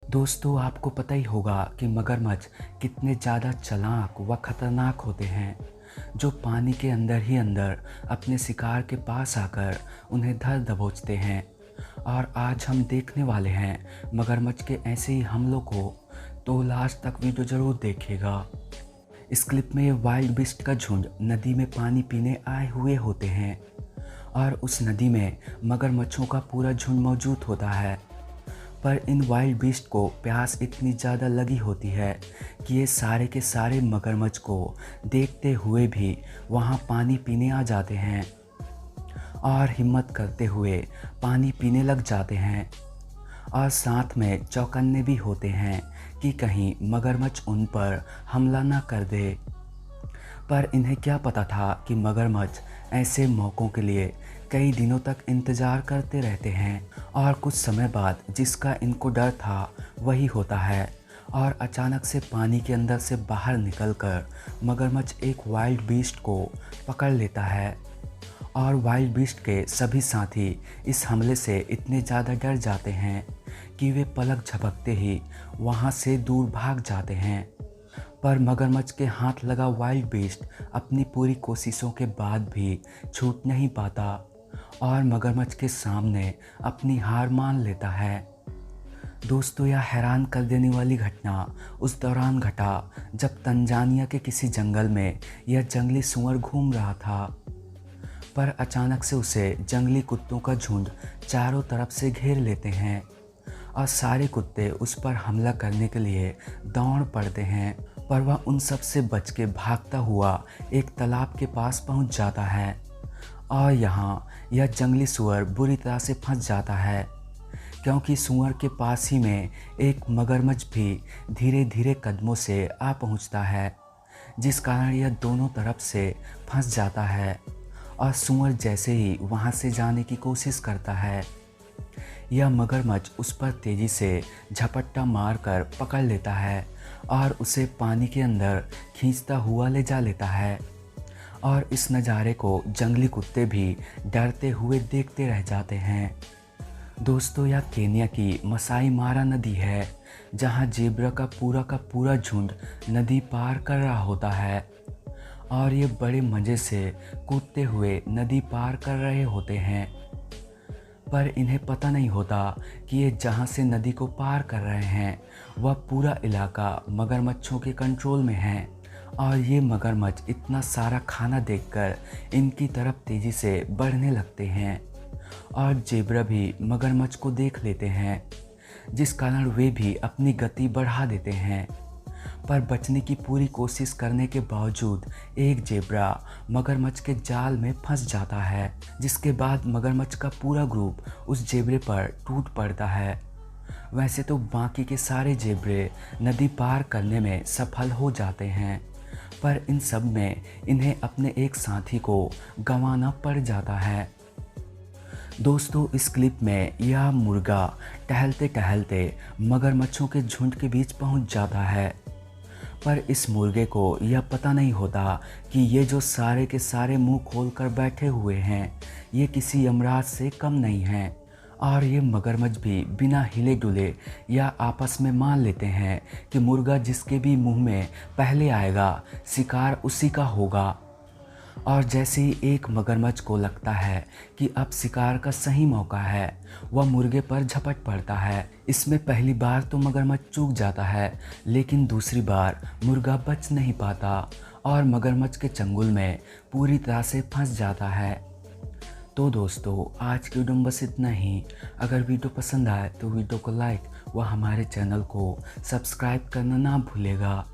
दोस्तों, आपको पता ही होगा कि मगरमच्छ कितने ज़्यादा चालाक व ख़तरनाक होते हैं, जो पानी के अंदर ही अंदर अपने शिकार के पास आकर उन्हें धर दबोचते हैं। और आज हम देखने वाले हैं मगरमच्छ के ऐसे ही हमलों को, तो लास्ट तक वीडियो ज़रूर देखिएगा। इस क्लिप में वाइल्ड बीस्ट का झुंड नदी में पानी पीने आए हुए होते हैं और उस नदी में मगरमच्छों का पूरा झुंड मौजूद होता है। पर इन वाइल्ड बीस्ट को प्यास इतनी ज़्यादा लगी होती है कि ये सारे के सारे मगरमच्छ को देखते हुए भी वहाँ पानी पीने आ जाते हैं और हिम्मत करते हुए पानी पीने लग जाते हैं और साथ में चौकन्ने भी होते हैं कि कहीं मगरमच्छ उन पर हमला ना कर दे। पर इन्हें क्या पता था कि मगरमच्छ ऐसे मौक़ों के लिए कई दिनों तक इंतज़ार करते रहते हैं और कुछ समय बाद जिसका इनको डर था वही होता है। और अचानक से पानी के अंदर से बाहर निकलकर मगरमच्छ एक वाइल्ड बीस्ट को पकड़ लेता है और वाइल्ड बीस्ट के सभी साथी इस हमले से इतने ज़्यादा डर जाते हैं कि वे पलक झपकते ही वहाँ से दूर भाग जाते हैं। पर मगरमच्छ के हाथ लगा वाइल्ड बीस्ट अपनी पूरी कोशिशों के बाद भी छूट नहीं पाता और मगरमच्छ के सामने अपनी हार मान लेता है। दोस्तों, यह हैरान कर देने वाली घटना उस दौरान घटा जब तंजानिया के किसी जंगल में यह जंगली सूअर घूम रहा था। पर अचानक से उसे जंगली कुत्तों का झुंड चारों तरफ से घेर लेते हैं और सारे कुत्ते उस पर हमला करने के लिए दौड़ पड़ते हैं। पर वह उन सब से बच के भागता हुआ एक तालाब के पास पहुंच जाता है और यहाँ यह जंगली सूअर बुरी तरह से फंस जाता है, क्योंकि सूअर के पास ही में एक मगरमच्छ भी धीरे धीरे कदमों से आ पहुँचता है, जिस कारण यह दोनों तरफ से फंस जाता है। और सूअर जैसे ही वहाँ से जाने की कोशिश करता है, यह मगरमच्छ उस पर तेज़ी से झपट्टा मारकर पकड़ लेता है और उसे पानी के अंदर खींचता हुआ ले जा लेता है। और इस नज़ारे को जंगली कुत्ते भी डरते हुए देखते रह जाते हैं। दोस्तों, यह केन्या की मसाई मारा नदी है, जहाँ जेब्रा का पूरा झुंड नदी पार कर रहा होता है और ये बड़े मज़े से कूदते हुए नदी पार कर रहे होते हैं। पर इन्हें पता नहीं होता कि ये जहाँ से नदी को पार कर रहे हैं वह पूरा इलाका मगरमच्छों के कंट्रोल में है और ये मगरमच्छ इतना सारा खाना देखकर इनकी तरफ तेज़ी से बढ़ने लगते हैं और जेब्रा भी मगरमच्छ को देख लेते हैं, जिस कारण वे भी अपनी गति बढ़ा देते हैं। पर बचने की पूरी कोशिश करने के बावजूद एक जेब्रा मगरमच्छ के जाल में फंस जाता है, जिसके बाद मगरमच्छ का पूरा ग्रुप उस जेब्रे पर टूट पड़ता है। वैसे तो बाकी के सारे जेब्रे नदी पार करने में सफल हो जाते हैं, पर इन सब में इन्हें अपने एक साथी को गंवाना पड़ जाता है। दोस्तों, इस क्लिप में यह मुर्गा टहलते टहलते मगरमच्छों के झुंड के बीच पहुंच जाता है, पर इस मुर्गे को यह पता नहीं होता कि ये जो सारे के सारे मुंह खोलकर बैठे हुए हैं ये किसी यमराज से कम नहीं हैं और ये मगरमच्छ भी बिना हिले डुले या आपस में मान लेते हैं कि मुर्गा जिसके भी मुंह में पहले आएगा शिकार उसी का होगा। और जैसे ही एक मगरमच्छ को लगता है कि अब शिकार का सही मौका है, वह मुर्गे पर झपट पड़ता है। इसमें पहली बार तो मगरमच्छ चूक जाता है, लेकिन दूसरी बार मुर्गा बच नहीं पाता और मगरमच्छ के चंगुल में पूरी तरह से फंस जाता है। तो दोस्तों, आज की वीडियो में बस इतना ही। अगर वीडियो पसंद आए तो वीडियो को लाइक व हमारे चैनल को सब्सक्राइब करना ना भूलेगा।